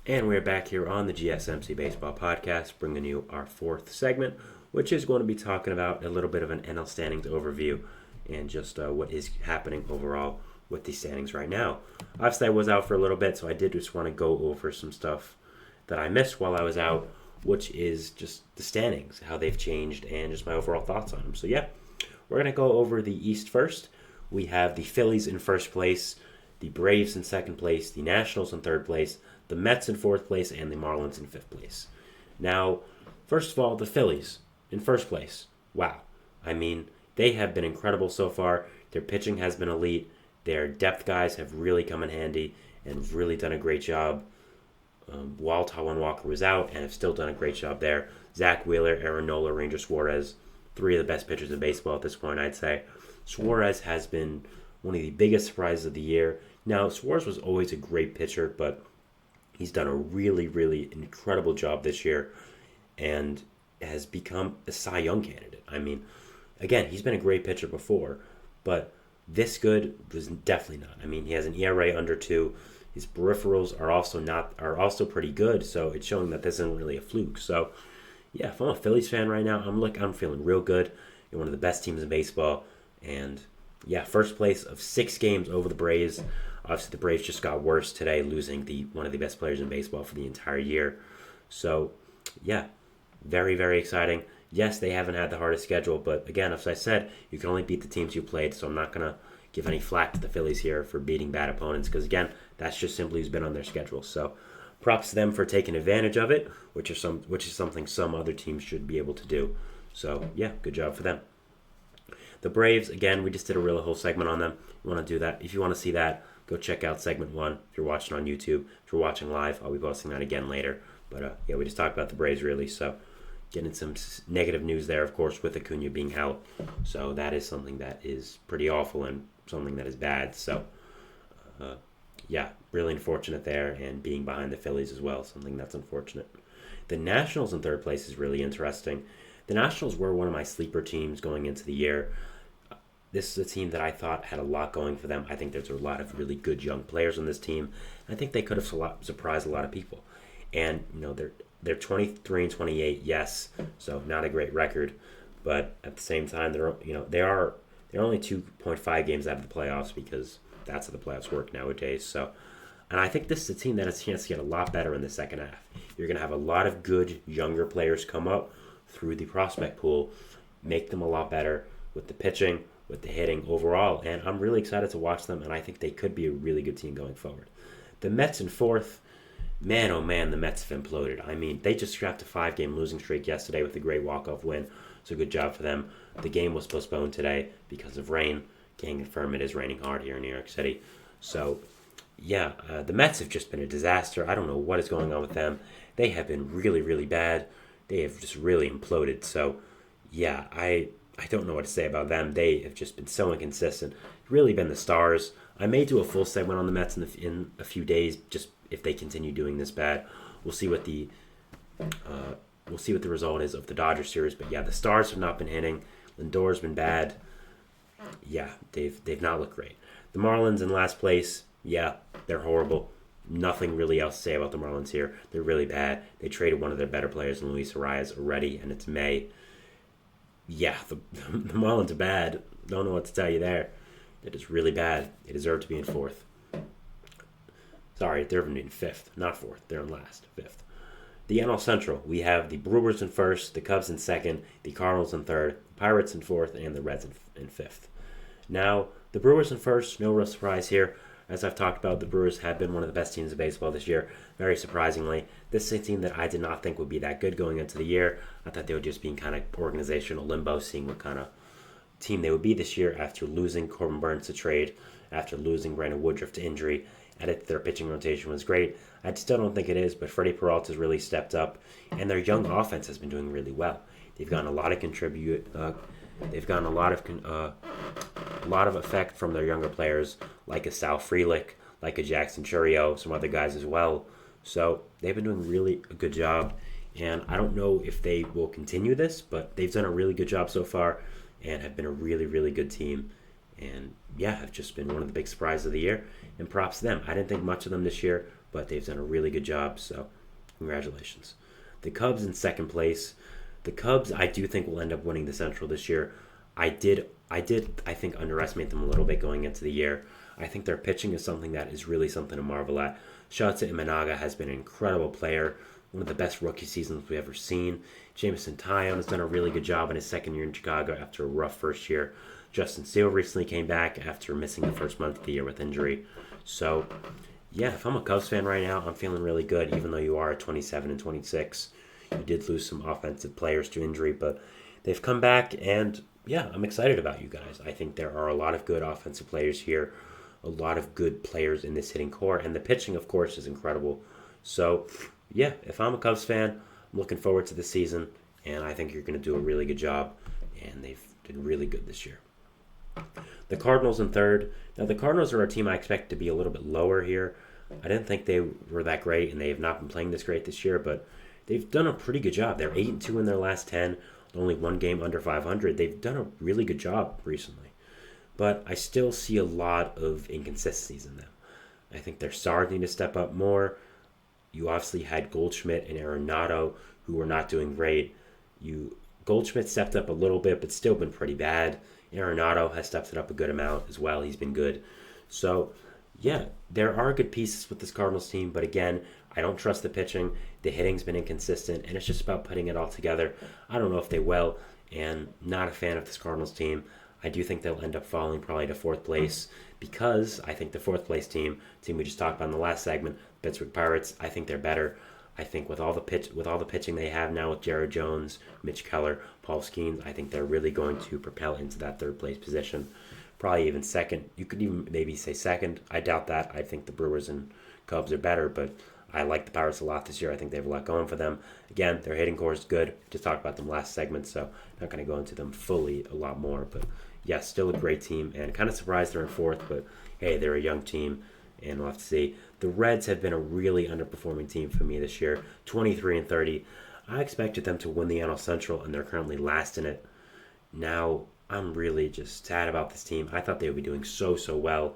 And we're back here on the GSMC Baseball Podcast, bringing you our fourth segment, which is going to be talking about a little bit of an NL standings overview and just what is happening overall with the standings right now. Obviously, I was out for a little bit, so I did just want to go over some stuff that I missed while I was out, which is just the standings, how they've changed, and just my overall thoughts on them. So yeah, we're going to go over the East first. We have the Phillies in first place, the Braves in second place, the Nationals in third place, the Mets in fourth place, and the Marlins in fifth place. Now, first of all, the Phillies in first place. Wow. I mean, they have been incredible so far. Their pitching has been elite. Their depth guys have really come in handy and really done a great job while Taijuan Walker was out, and have still done a great job there. Zach Wheeler, Aaron Nola, Ranger Suarez, three of the best pitchers in baseball at this point, I'd say. Suarez has been one of the biggest surprises of the year. Now, Suarez was always a great pitcher, but he's done a really, really incredible job this year and has become a Cy Young candidate. I mean, again, he's been a great pitcher before, but this good was definitely not. I mean, he has an ERA under 2. His peripherals are also pretty good, so it's showing that this isn't really a fluke. So, yeah, if I'm a Phillies fan right now, I'm feeling real good. You're one of the best teams in baseball, and yeah, first place of 6 games over the Braves. Obviously, the Braves just got worse today, losing one of the best players in baseball for the entire year. So, yeah, very, very exciting. Yes, they haven't had the hardest schedule, but again, as I said, you can only beat the teams you played, so I'm not going to give any flack to the Phillies here for beating bad opponents, because again, that's just simply who's been on their schedule. So, props to them for taking advantage of it, which is something some other teams should be able to do. So, yeah, good job for them. The Braves, again, we just did a whole segment on them. You want to do that? If you want to see that, go check out segment 1 if you're watching on YouTube. If you're watching live, I'll be posting that again later. But yeah, we just talked about the Braves really. So getting some negative news there, of course, with Acuna being out. So that is something that is pretty awful and something that is bad. So yeah, really unfortunate there, and being behind the Phillies as well, something that's unfortunate. The Nationals in third place is really interesting. The Nationals were one of my sleeper teams going into the year. This is a team that I thought had a lot going for them. I think there's a lot of really good young players on this team. I think they could have surprised a lot of people. And they're 23 and 28, yes, so not a great record, but at the same time they're only 2.5 games out of the playoffs, because that's how the playoffs work nowadays. So, and I think this is a team that has a chance to get a lot better in the second half. You're going to have a lot of good younger players come up through the prospect pool, make them a lot better with the pitching, with the hitting overall, and I'm really excited to watch them, and I think they could be a really good team going forward. The Mets in fourth, man, oh man, the Mets have imploded. I mean, they just scrapped a 5-game losing streak yesterday with a great walk-off win, so good job for them. The game was postponed today because of rain. Can't confirm it is raining hard here in New York City. So, yeah, the Mets have just been a disaster. I don't know what is going on with them. They have been really, really bad. They have just really imploded. So, yeah, I don't know what to say about them. They have just been so inconsistent. Really been the stars. I may do a full segment on the Mets in a few days, just if they continue doing this bad. We'll see what the result is of the Dodgers series. But yeah, the stars have not been hitting. Lindor's been bad. Yeah, they've not looked great. The Marlins in last place. Yeah, they're horrible. Nothing really else to say about the Marlins here. They're really bad. They traded one of their better players in Luis Arias already, and it's May. Yeah, the Marlins are bad. Don't know what to tell you there. They're just really bad. They deserve to be in fourth. Sorry, they're in fifth, not fourth. They're in last, fifth. The NL Central, we have the Brewers in first, the Cubs in second, the Cardinals in third, the Pirates in fourth, and the Reds in fifth. Now, the Brewers in first, no real surprise here. As I've talked about, the Brewers have been one of the best teams in baseball this year, very surprisingly. This is a team that I did not think would be that good going into the year. I thought they would just be in kind of organizational limbo, seeing what kind of team they would be this year after losing Corbin Burns to trade, after losing Brandon Woodruff to injury. And their pitching rotation was great. I still don't think it is, but Freddie Peralta's really stepped up, and their young offense has been doing really well. They've gotten a lot of They've gotten a lot of effect from their younger players, like a Sal Frelick, like a Jackson Churio, some other guys as well. So they've been doing really a good job, and I don't know if they will continue this, but they've done a really good job so far and have been a really, really good team. And yeah, have just been one of the big surprises of the year, and props to them. I didn't think much of them this year. but they've done a really good job, so congratulations. The Cubs in second place. The Cubs, I do think, will end up winning the Central this year. I think, underestimate them a little bit going into the year. I think their pitching is something that is really something to marvel at. Shota Imanaga has been an incredible player, one of the best rookie seasons we've ever seen. Jameson Taillon has done a really good job in his second year in Chicago after a rough first year. Justin Steele recently came back after missing the first month of the year with injury. So, yeah, if I'm a Cubs fan right now, I'm feeling really good, even though you are at 27 and 26. You did lose some offensive players to injury, but they've come back, and yeah, I'm excited about you guys. I think there are a lot of good offensive players here, a lot of good players in this hitting core, and the pitching, of course, is incredible. So, yeah, if I'm a Cubs fan, I'm looking forward to the season, and I think you're going to do a really good job, and they've did really good this year. The Cardinals in third. Now, the Cardinals are a team I expect to be a little bit lower here. I didn't think they were that great, and they have not been playing this great this year, but they've done a pretty good job. They're 8-2 in their last 10, only one game under 500. They've done a really good job recently. But I still see a lot of inconsistencies in them. I think their stars need to step up more. You obviously had Goldschmidt and Arenado, who were not doing great. Goldschmidt stepped up a little bit, but still been pretty bad. Arenado has stepped it up a good amount as well. He's been good. So, yeah, there are good pieces with this Cardinals team, but again, I don't trust the pitching. The hitting's been inconsistent, and it's just about putting it all together. I don't know if they will, and not a fan of this Cardinals team. I do think they'll end up falling probably to fourth place because I think the fourth place team we just talked about in the last segment, Pittsburgh Pirates, I think they're better. I think with all the pitching they have now with Jared Jones, Mitch Keller, Paul Skeens, I think they're really going to propel into that third place position. Probably even second. You could even maybe say second. I doubt that. I think the Brewers and Cubs are better, but I like the Pirates a lot this year. I think they have a lot going for them. Again, their hitting core is good. Just talked about them last segment, so I'm not going to go into them fully a lot more. But yeah, still a great team, and kind of surprised they're in fourth, but hey, they're a young team, and we'll have to see. The Reds have been a really underperforming team for me this year, 23 and 30. I expected them to win the NL Central, and they're currently last in it. Now, I'm really just sad about this team. I thought they would be doing so well.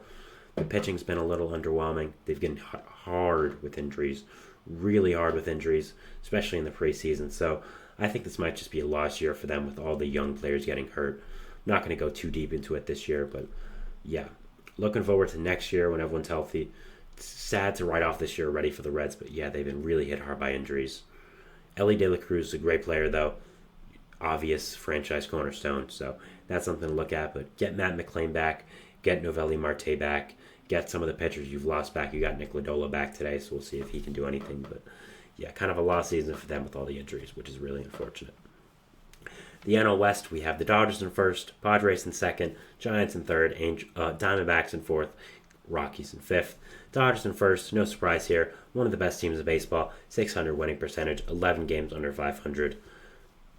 The pitching's been a little underwhelming. They've been hard with injuries, really hard with injuries, especially in the preseason. So I think this might just be a lost year for them with all the young players getting hurt. I'm not going to go too deep into it this year, but yeah, looking forward to next year when everyone's healthy. It's sad to write off this year already for the Reds, but yeah, they've been really hit hard by injuries. Ellie De La Cruz is a great player, though. Obvious franchise cornerstone, so that's something to look at. But get Matt McClain back, get Novelli Marte back, get some of the pitchers you've lost back. You got Nick Lodolo back today, so we'll see if he can do anything. But yeah, kind of a lost season for them with all the injuries, which is really unfortunate. The NL West, we have the Dodgers in first, Padres in second, Giants in third, Diamondbacks in fourth, Rockies in fifth. Dodgers in first, no surprise here. One of the best teams in baseball, 600 winning percentage, 11 games under 500.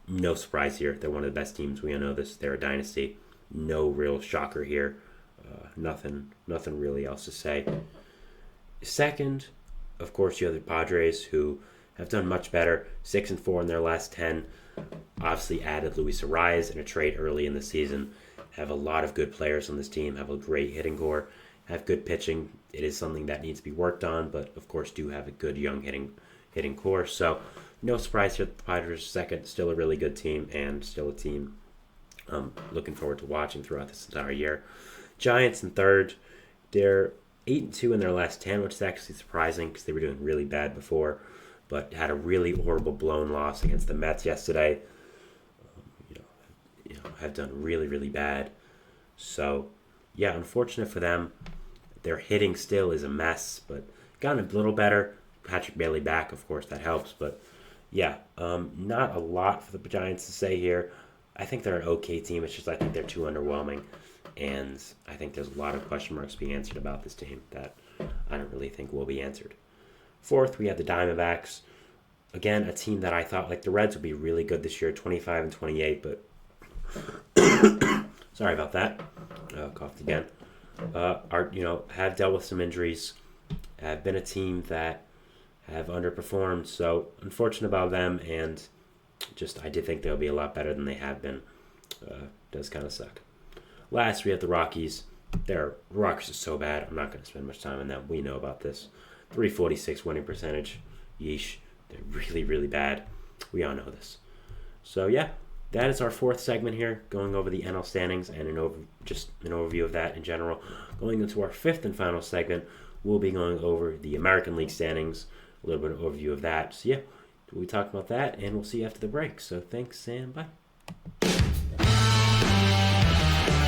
No surprise here. They're one of the best teams. We all know this. They're a dynasty. No real shocker here. Nothing really else to say. Second, of course, you have the Padres, who have done much better, 6-4 in their last 10. Obviously added Luis Arias in a trade early in the season. Have a lot of good players on this team. Have a great hitting core. Have good pitching. It is something that needs to be worked on, but of course do have a good young hitting core. So no surprise here that the Padres are second. Still a really good team, and still a team I'm looking forward to watching throughout this entire year. Giants in third. They're 8-2 in their last 10, which is actually surprising because they were doing really bad before, but had a really horrible blown loss against the Mets yesterday. Have done really bad. So yeah, unfortunate for them. Their hitting still is a mess, but gotten a little better. Patrick Bailey back, of course, that helps. But yeah, not a lot for the Giants to say here. I think they're an okay team. It's just I think they're too underwhelming. And I think there's a lot of question marks being answered about this team that I don't really think will be answered. Fourth, we have the Diamondbacks. Again, a team that I thought, like the Reds, would be really good this year, 25 and 28, but sorry about that. Coughed again. Have dealt with some injuries. Have been a team that have underperformed. So unfortunate about them, and just I did think they'll be a lot better than they have been. Does kind of suck. Last, we have the Rockies. The Rockies are so bad. I'm not going to spend much time on them. We know about this. .346 winning percentage. Yeesh. They're really, really bad. We all know this. So, yeah, that is our fourth segment here, going over the NL standings and just an overview of that in general. Going into our fifth and final segment, we'll be going over the American League standings, a little bit of overview of that. So, yeah, we talk about that, and we'll see you after the break. So, thanks, and bye.